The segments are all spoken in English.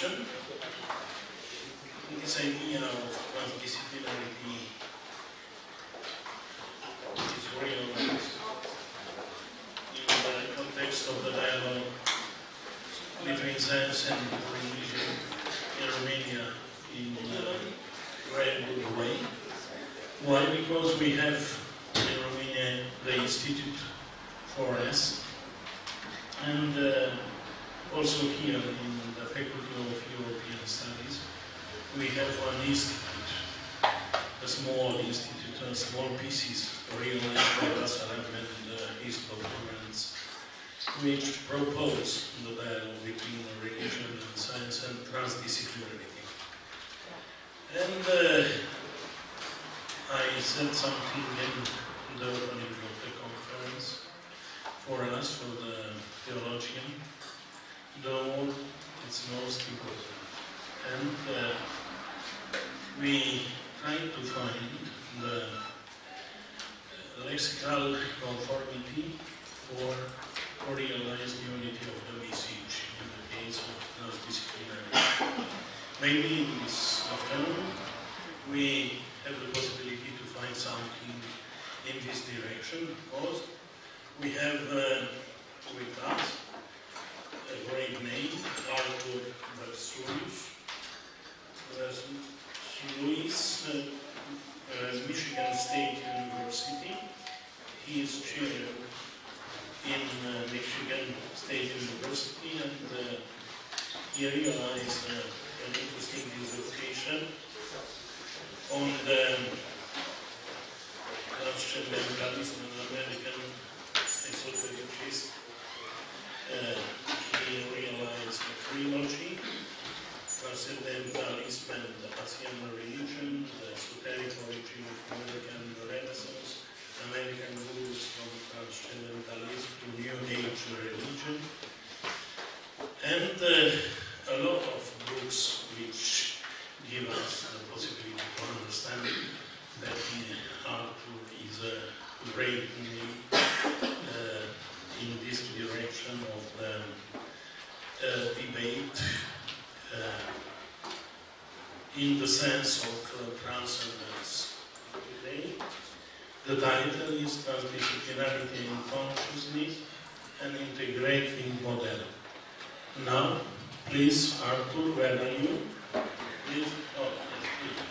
introduction. This idea of transdisciplinarity is realized in the context of the dialogue between science and religion in Romania in a very good way. Why? Because we have in Romania the Institute for us, and also here in the Faculty of European Studies, we have one institute, a small institute, small pieces realized by Vasile and his doctorants, which propose the dialogue between religion and science and transdisciplinarity. And I said something in the opening of the conference for us, for the theologian, though it's most important. And we try to find the lexical conformity for realized unity of the message in the case of transdisciplinary. Maybe this afternoon we have the possibility to find something in this direction, because we have with us a great name, Versluis, Michigan State University. He is chair in Michigan State University, and he realized an interesting dissertation on the transcendentalism and American esotericist. He realized a trilogy: Transcendentalism and the Asian religion, the esoteric origin of American Renaissance, American moves from transcendentalism to New Age religion, and a lot of books which give us the possibility to understand that Arthur is a great name in this direction of the debate in the sense of transcendence. Today, the title is Transdisciplinarity in Consciousness and Integrating Model. Now, please, Arthur, where are you? Please, oh, yes, please.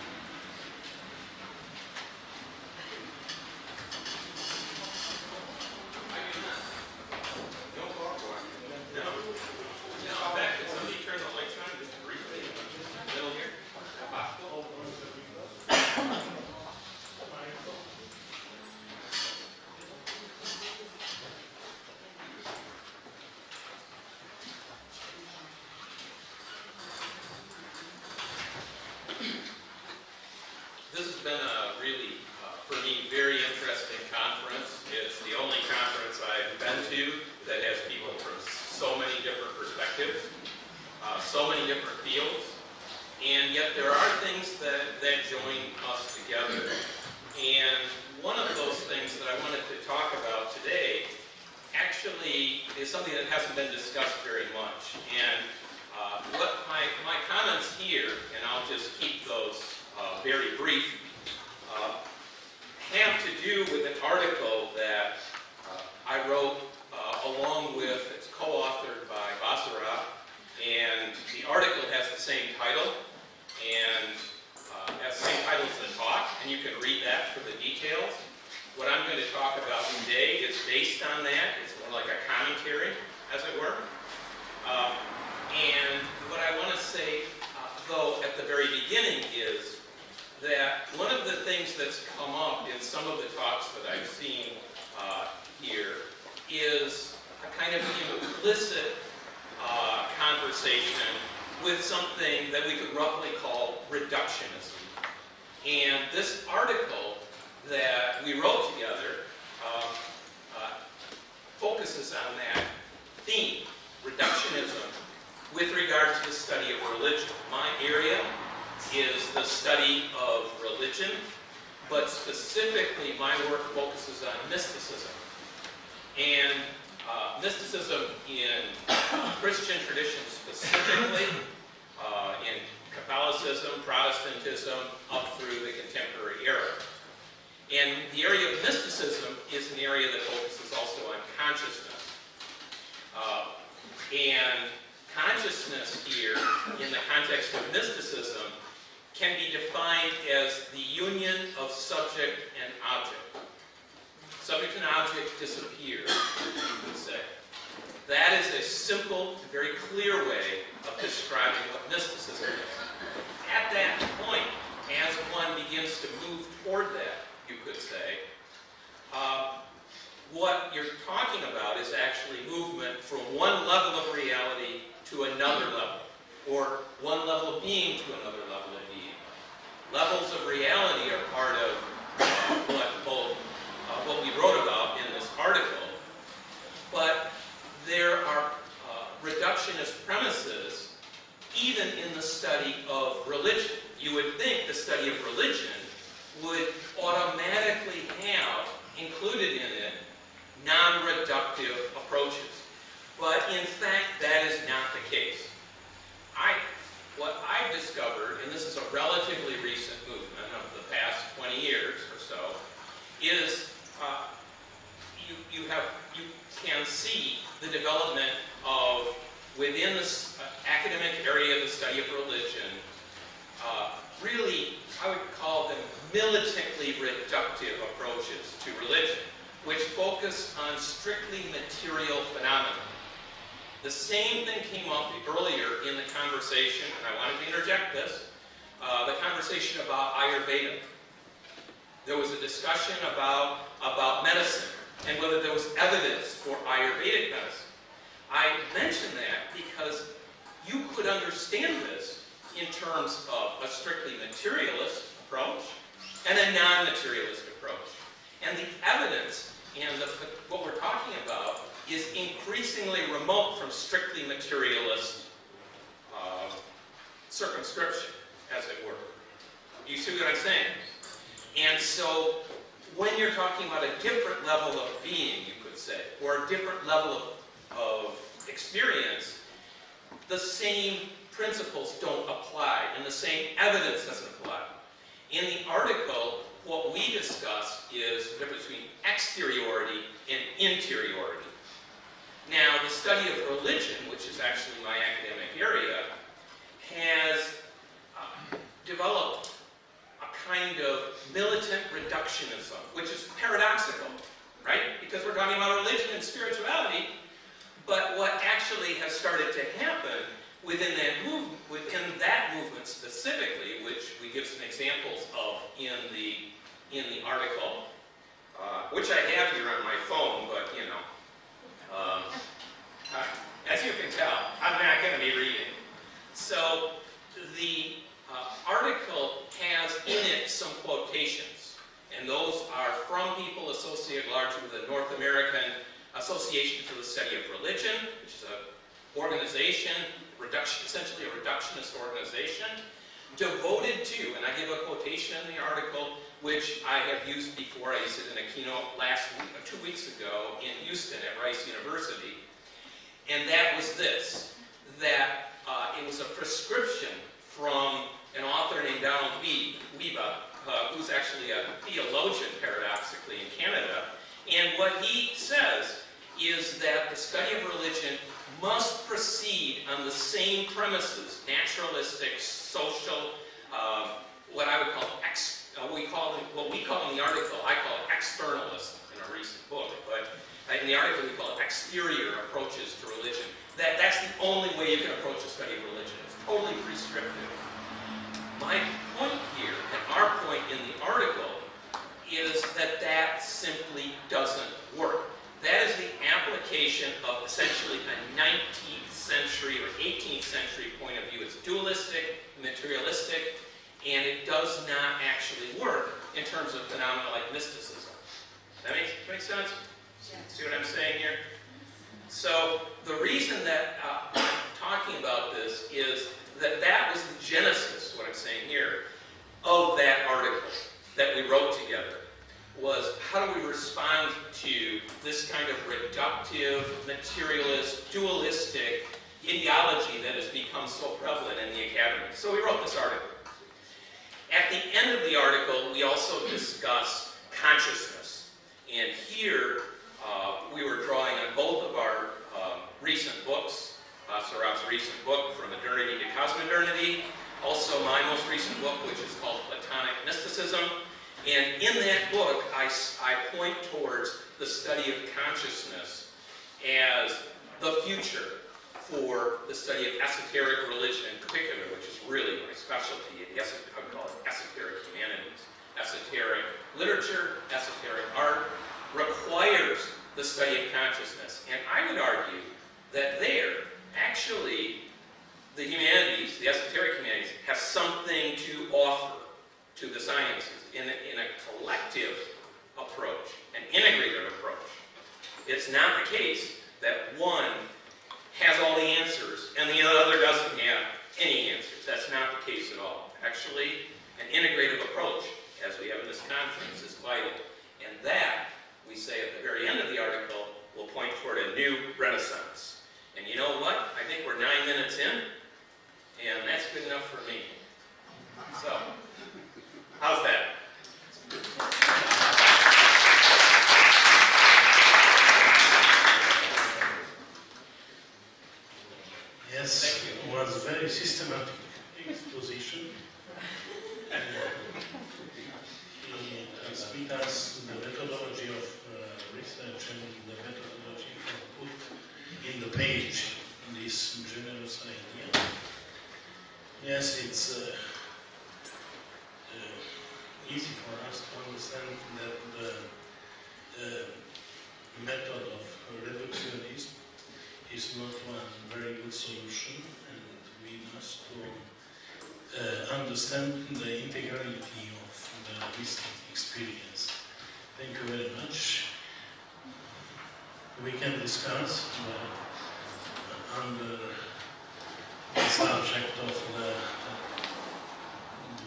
Mysticism in Christian tradition specifically in Catholicism, Protestantism, up through the contemporary era. And the area of mysticism is an area that focuses also on consciousness. And consciousness here, in the context of mysticism, can be defined as the union of subject and object. Subject and object disappear, you could say. That is a simple, very clear way of describing what mysticism is. At that point, as one begins to move toward that, you could say, what you're talking about is actually movement from one level of reality to another level, or one level of being to another level of being. Levels of reality are part of what we wrote about in this article, but there are reductionist premises even in the study of religion. You would think the study of religion would automatically have included in it non-reductive approaches. But in fact, that is not the case. What I've discovered, and this is a relatively recent movement of the past 20 years or so, is you can see the development of, within this academic area of the study of religion, really, I would call them militantly reductive approaches to religion, which focus on strictly material phenomena. The same thing came up earlier in the conversation, and I wanted to interject this, the conversation about Ayurveda. There was a discussion about medicine and whether there was evidence for Ayurvedic medicine. I mention that because you could understand this in terms of a strictly materialist approach and a non-materialist approach. And the evidence and what we're talking about is increasingly remote from strictly materialist circumscription, as it were. You see what I'm saying? And so, when you're talking about a different level of being, you could say, or a different level of experience, the same principles don't apply, and the same evidence doesn't apply. In the article, what we discuss is the difference between exteriority and interiority. Now, the study of religion, which is actually my academic area, has developed a kind of militant reductionism, which is paradoxical, right? Because we're talking about religion and spirituality, but what actually has started to happen within that movement specifically, which we give some examples of in the article, which I have here on my phone, but you know, as you can tell, I'm not going to be reading. So the article has in it some quotations, and those are from people associated largely with the North American Association for the Study of Religion, which is an organization, essentially a reductionist organization, devoted to, and I give a quotation in the article, which I have used before. I used it in a keynote 2 weeks ago in Houston at Rice University, and that was this, that it was a prescription from an author named Donald Wiebe, who's actually a theologian, paradoxically, in Canada. And what he says is that the study of religion must proceed on the same premises, naturalistic, social, what I would call, what we call in the article, I call it externalist in a recent book, but in the article we call it exterior approaches to religion. That's the only way you can approach the study of religion. It's totally prescriptive. My point here, and our point in the article, is that that simply doesn't work. That is the application of essentially a 19th century or 18th century point of view. It's dualistic, materialistic, and it does not actually work in terms of phenomena like mysticism. That makes sense? Yeah. See what I'm saying here? So the reason that I'm talking about this is that that was the genesis, what I'm saying here, of that article that we wrote together, was how do we respond to this kind of reductive, materialist, dualistic ideology that has become so prevalent in the academy. So we wrote this article. At the end of the article, we also discussed consciousness. And here, we were drawing on both of our recent books, Sarab's recent book, From Modernity to Cosmodernity, also my most recent book, which is called Platonic Mysticism. And in that book, I point towards the study of consciousness as the future for the study of esoteric religion in particular, which is really my specialty. I would call it esoteric humanities. Esoteric literature, esoteric art requires the study of consciousness. And I would argue that there, actually, the humanities, the esoteric humanities, have something to offer to the sciences in a collective approach, an integrated approach. It's not the case that one has all the answers and the other doesn't have any answers. That's not the case at all. Actually, an integrative approach, as we have in this conference, is vital. And that, we say at the very end of the article, will point toward a new renaissance. And you know what? I think we're 9 minutes in, and that's good enough for me. So, how's that? Yes, thank you. It was a very systematic exposition. He explained us the methodology of research and the methodology put in the page, this generous idea. Yes, it's easy for us to understand that the method of reductionism is not one very good solution, and we must understand the integrality of the mystic experience. Thank you very much. We can discuss under the subject of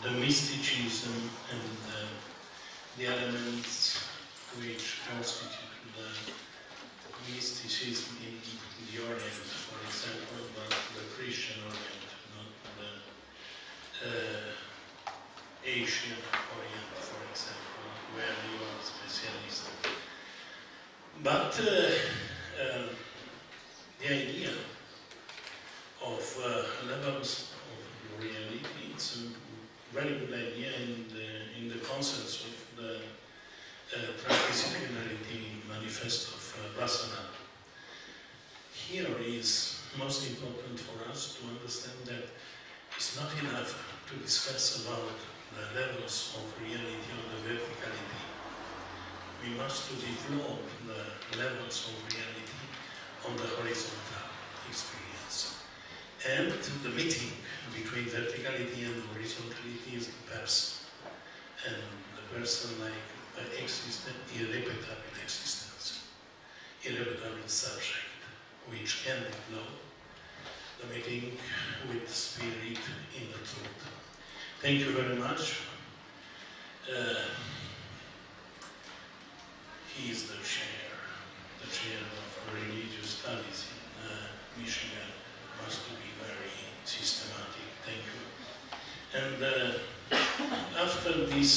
the mysticism and the elements which constitute the mysticism in the Orient, for example, but the Christian Orient, not the Asian Orient, for example, where you are a specialist. But the idea of levels of reality, it's a very good idea in the concepts of the Transdisciplinarity manifesto of Vasile. Here is most important for us to understand that it's not enough to discuss about the levels of reality or the verticality. We must develop the levels of reality on the horizontal experience. And the meeting between verticality and horizontality is the person. And the person like an existent, irreparable existence, irreparable subject, which can develop the meeting with spirit in the truth. Thank you very much. He is the chair of religious studies in Michigan. Must be very systematic. Thank you. And after this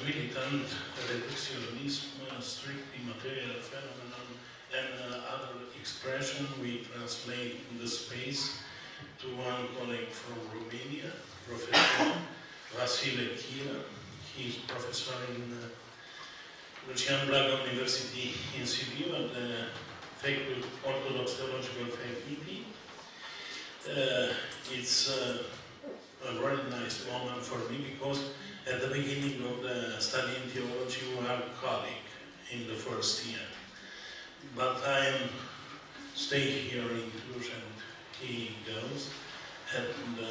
militant reductionism, strictly material phenomenon, and other expression, we translate the space to one colleague from Romania, Professor Vasile Chira. He's professor in Lucian Blaga University in Sibiu at the Orthodox Theological Faculty. It's a very nice moment for me because at the beginning of the study in theology we are colleagues in the first year. But I'm stay here in Cluj and he goes at the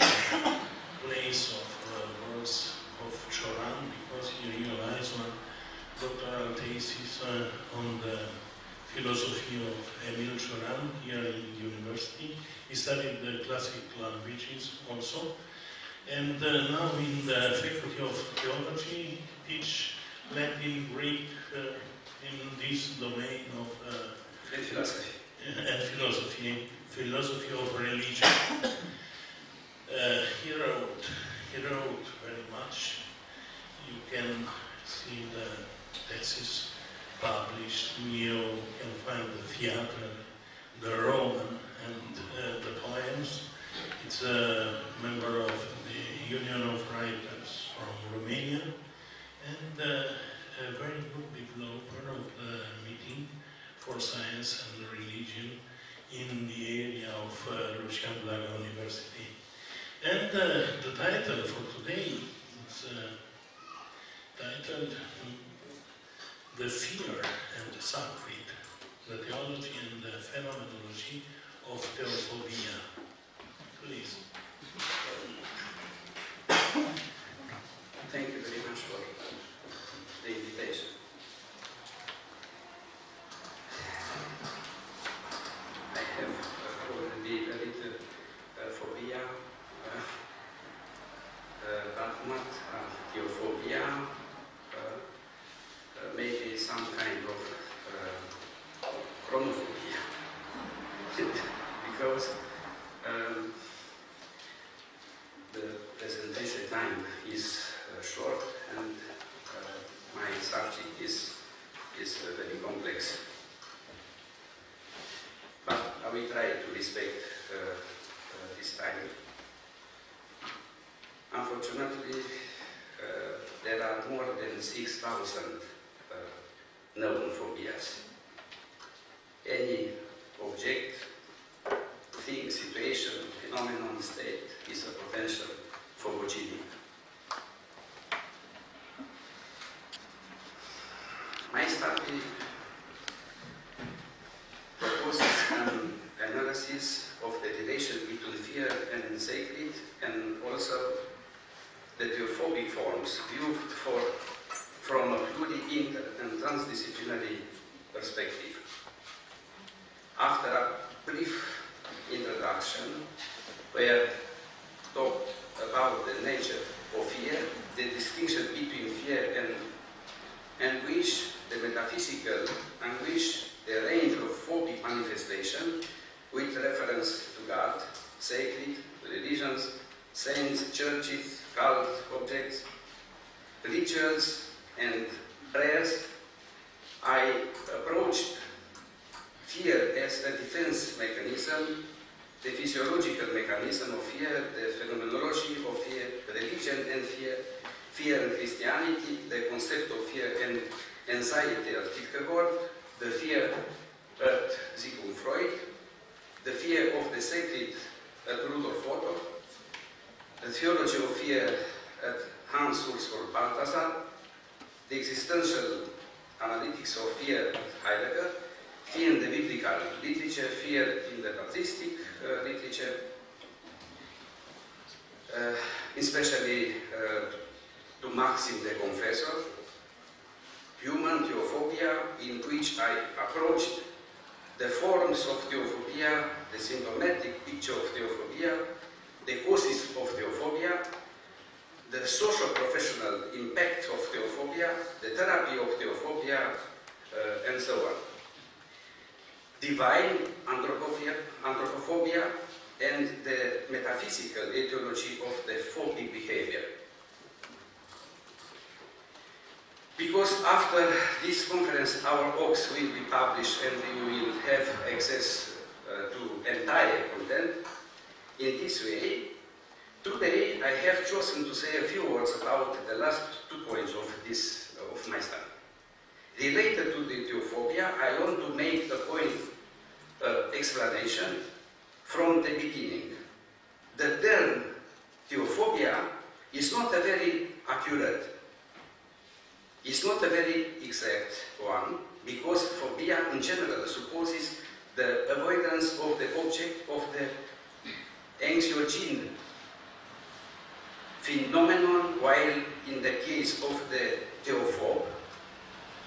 place of works of Chira because he realized one doctoral thesis on the philosophy of Emil Chira here in the university. He studied the classic languages also. And now in the Faculty of Theology, teach Latin, Greek, in this domain of and philosophy. And philosophy philosophy of religion. He wrote very much. You can see the thesis published. You can find the theater, the Roman, and the poems. It's a member of the Union of Writers from Romania, and a very good developer of the meeting for science and religion in the area of Cluj-Napoca University. And the title for today is titled The Fear and the Sacred, the Theology and the Phenomenology of Theophobia. Please. Thank you very much for the invitation. I have already a little phobia, but not theophobia, maybe some kind of chronophobia. Because the presentation time is short and my subject is very complex. But I will try to respect this time. Unfortunately, there are more than 6,000 known phobias. Any object, thing, situation, phenomenon, state is a potential phobogenic. My study proposes an analysis of the relation between fear and sacred, and also the theophobic forms viewed from a pluri-, inter- and transdisciplinary perspective. After a brief introduction, where talked about the nature of fear, the distinction between fear and wish, the metaphysical anguish, the range of phobic manifestation with reference to God, sacred, religions, saints, churches, cult objects, rituals, and prayers, I approached fear as a defense mechanism, the physiological mechanism of fear, the phenomenology of fear, religion and fear, fear and Christianity, the concept of fear and anxiety at Kierkegaard, the fear at Sigmund Freud, the fear of the sacred at Rudolf Otto, the theology of fear at Hans Urs Balthasar, the existential analytics of fear at Heidegger, fear in the biblical literature, fear in the patristic literature, especially to Maxim the Confessor, human theophobia, in which I approached the forms of theophobia, the symptomatic picture of theophobia, the causes of theophobia, the social-professional impact of theophobia, the therapy of theophobia, and so on. Divine anthropophobia and the metaphysical etiology of the phobic behavior. Because after this conference our talks will be published and you will have access to entire content, in this way, today I have chosen to say a few words about the last 2 points of my study. Related to the theophobia, I want to make a point explanation from the beginning. The term theophobia is not a very accurate, it's not a very exact one, because phobia in general supposes the avoidance of the object of the anxiogene phenomenon, while in the case of the theophobe,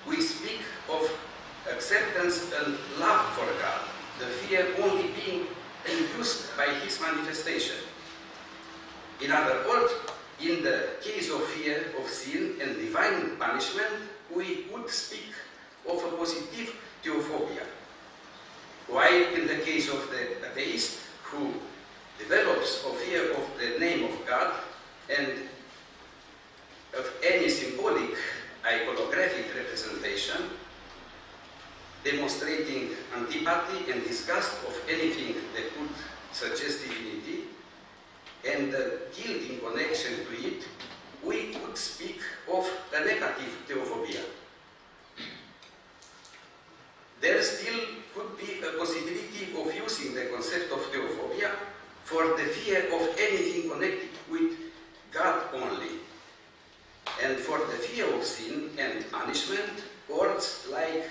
we speak of acceptance and love for God, the fear only being induced by his manifestation. In other words, in the case of fear of sin and divine punishment, we would speak of a positive theophobia. While in the case of the atheist, who develops a fear of the name of God and of any symbolic iconographic representation, demonstrating antipathy and disgust of anything that could suggest divinity, and the guilt in connection to it, we could speak of a negative theophobia. There still could be a possibility of using the concept of theophobia for the fear of anything connected with God only. And for the fear of sin and punishment, words like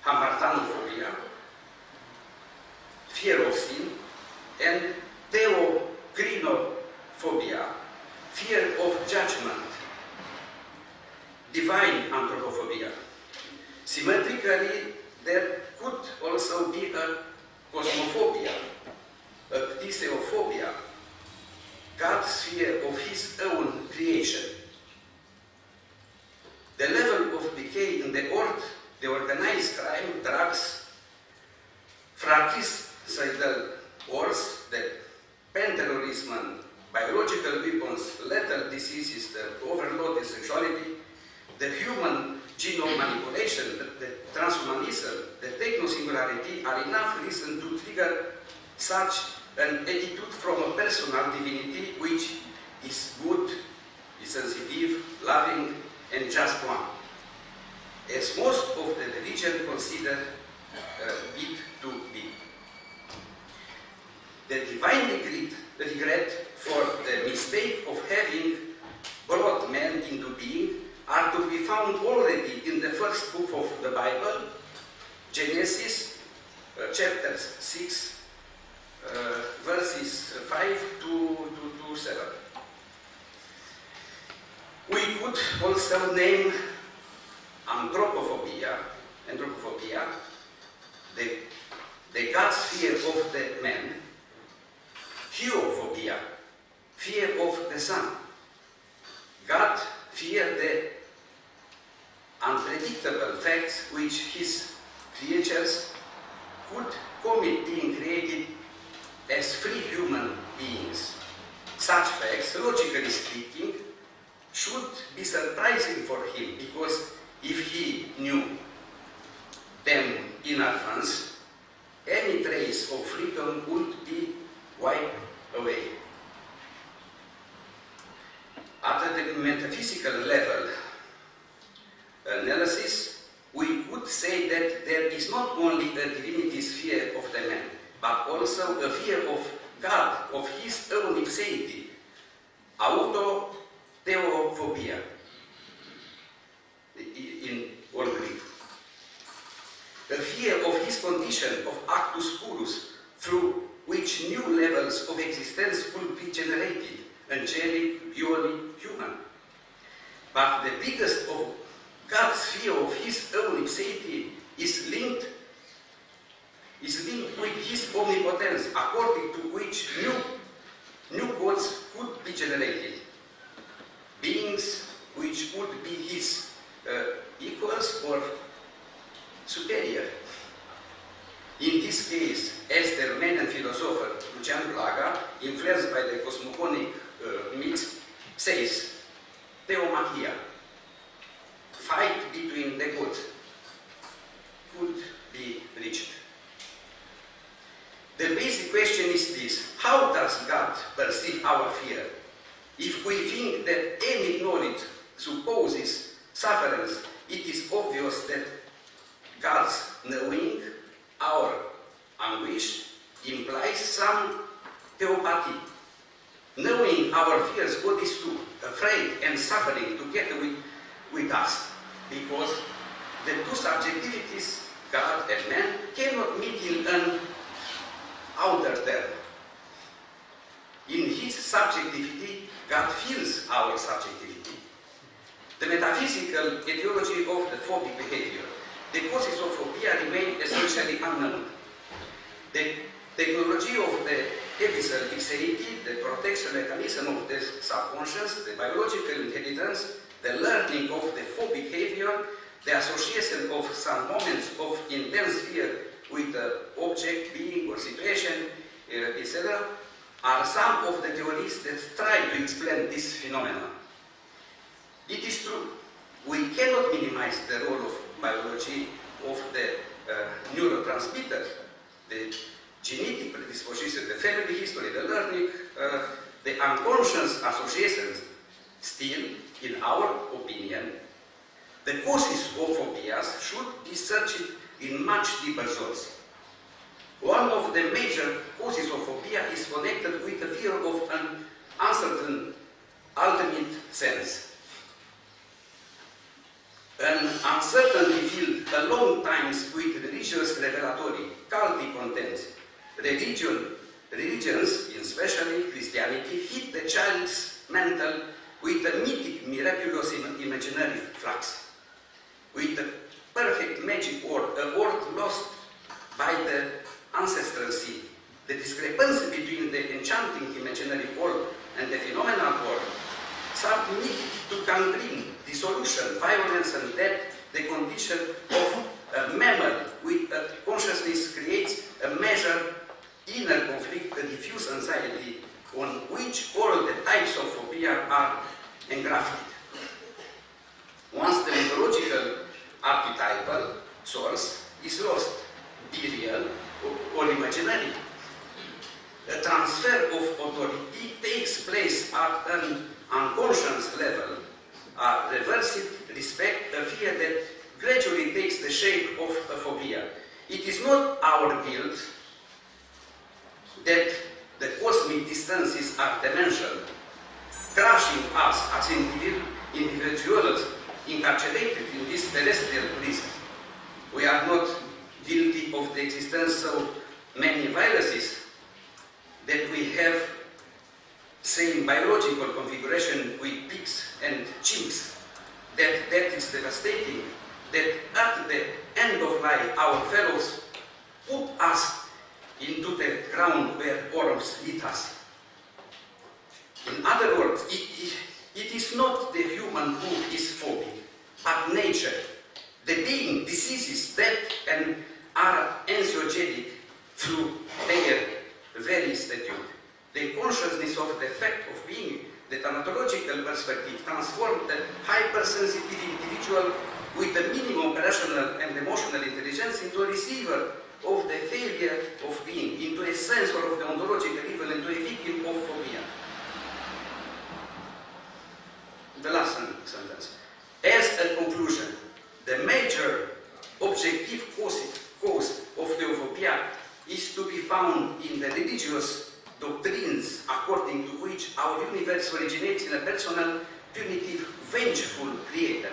hamartanophobia, fear of sin, and theocrinophobia, fear of judgment, divine anthropophobia. Symmetrically, there could also be a cosmophobia, a theophobia, God's fear of his own creation. The level of decay in the earth, the organized crime, drugs, fratricidal wars, the pan-terrorism, biological weapons, lethal diseases, the overloaded sexuality, the human genome manipulation, the transhumanism, the techno-singularity are enough reason to trigger such an attitude from a personal divinity which is good, is sensitive, loving, and just one, as most of the religion consider it to be. The divine regret for the mistake of having brought man into being are to be found already in the first book of the Bible, Genesis, chapter 6, verses 5 to 7. We could also name anthropophobia, the God's fear of the man, theophobia, fear of the sun. God feared the unpredictable facts which his creatures could commit being created as free human beings. Such facts, logically speaking, should be surprising for him, because if he knew them in advance, any trace of freedom would be wiped away. At the metaphysical level analysis, we could say that there is not only a divinity's fear of the man, but also a fear of God, of his own ipseity, autotheophobia, in all Greek. The fear of his condition of actus purus, through which new levels of existence could be generated, angelic, purely human. But the biggest of God's fear of his own ipseity is linked with his omnipotence, according to which new gods could be generated, beings which would be his equals or superior. In this case, as the Romanian philosopher Cluj-Napoca, influenced by the cosmogonic myths, says, Theomachia, fight between the gods, could be reached. The basic question is this: how does God perceive our fear? If we think that any knowledge supposes sufferance, it is obvious that God's knowing our anguish implies some theopathy. Knowing our fears, God is too afraid and suffering together with us, because the two subjectivities, God and man, cannot meet in an outer term. In his subjectivity, God feels our subjectivity. The metaphysical etiology of the phobic behavior, the causes of phobia remain essentially unknown. The technology of the abyssal ipseity, the protection mechanism of the subconscious, the biological inheritance, the learning of the phobic behavior, the association of some moments of intense fear with the object, being, or situation, etc., are some of the theories that try to explain this phenomenon. It is true, we cannot minimize the role of biology of the neurotransmitters, the genetic predisposition, the family history, the learning, the unconscious associations. Still, in our opinion, the causes of phobias should be searched in much deeper source. One of the major causes of phobia is connected with the fear of an uncertain ultimate sense. An uncertainty filled a long times with religious revelatory, culty contents. Religions, especially Christianity, feed the child's mental with a mythic, miraculous imaginary flux, with the perfect magic world, a world lost by the ancestral seed. The discrepancy between the enchanting imaginary world and the phenomenal world submit to gangrene, dissolution, violence and death, the condition of a mammal with a consciousness creates a measured inner conflict, a diffuse anxiety on which all the types of phobia are engrafted. Once the mythological archetypal source is lost, be real or imaginary, a transfer of authority takes place at an unconscious level, a reversive respect, a fear that gradually takes the shape of a phobia. It is not our guilt that the cosmic distances are dimensional, crushing us as individuals incarcerated in this terrestrial prison. We are not guilty of the existence of many viruses, that we have same biological configuration with pigs and chimps, that is devastating, that at the end of life our fellows put us into the ground where worms eat us. In other words, it is not the human who is phobic, but nature. The being diseases death and are anxiogenic through their very statute. The consciousness of the fact of being, the thaumatological perspective, transformed the hypersensitive individual with the minimum rational and emotional intelligence into a receiver of the failure of being, into a sensor of the ontological evil, into a victim of phobia. The last sentence. As a conclusion, the major objective cause of theophobia is to be found in the religious doctrines according to which our universe originates in a personal, punitive, vengeful creator.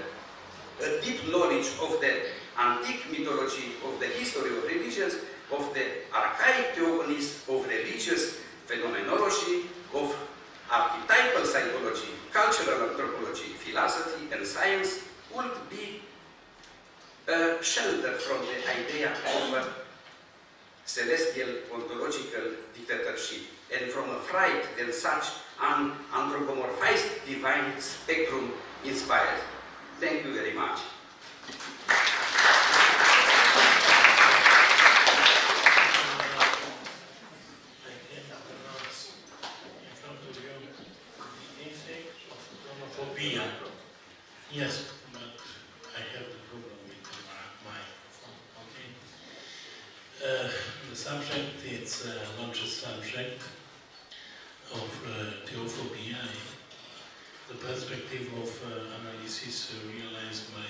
A deep knowledge of the antique mythology, of the history of religions, of the archaic theogonies, of religious phenomenology, of archetypal psychology, cultural anthropology, philosophy and science would be a shelter from the idea of a celestial ontological dictatorship and from a fright that such an anthropomorphized divine spectrum inspired. Thank you very much. Yes, but I have the problem with the microphone. Okay. The subject is a larger subject of Theophobia. The perspective of analysis realized by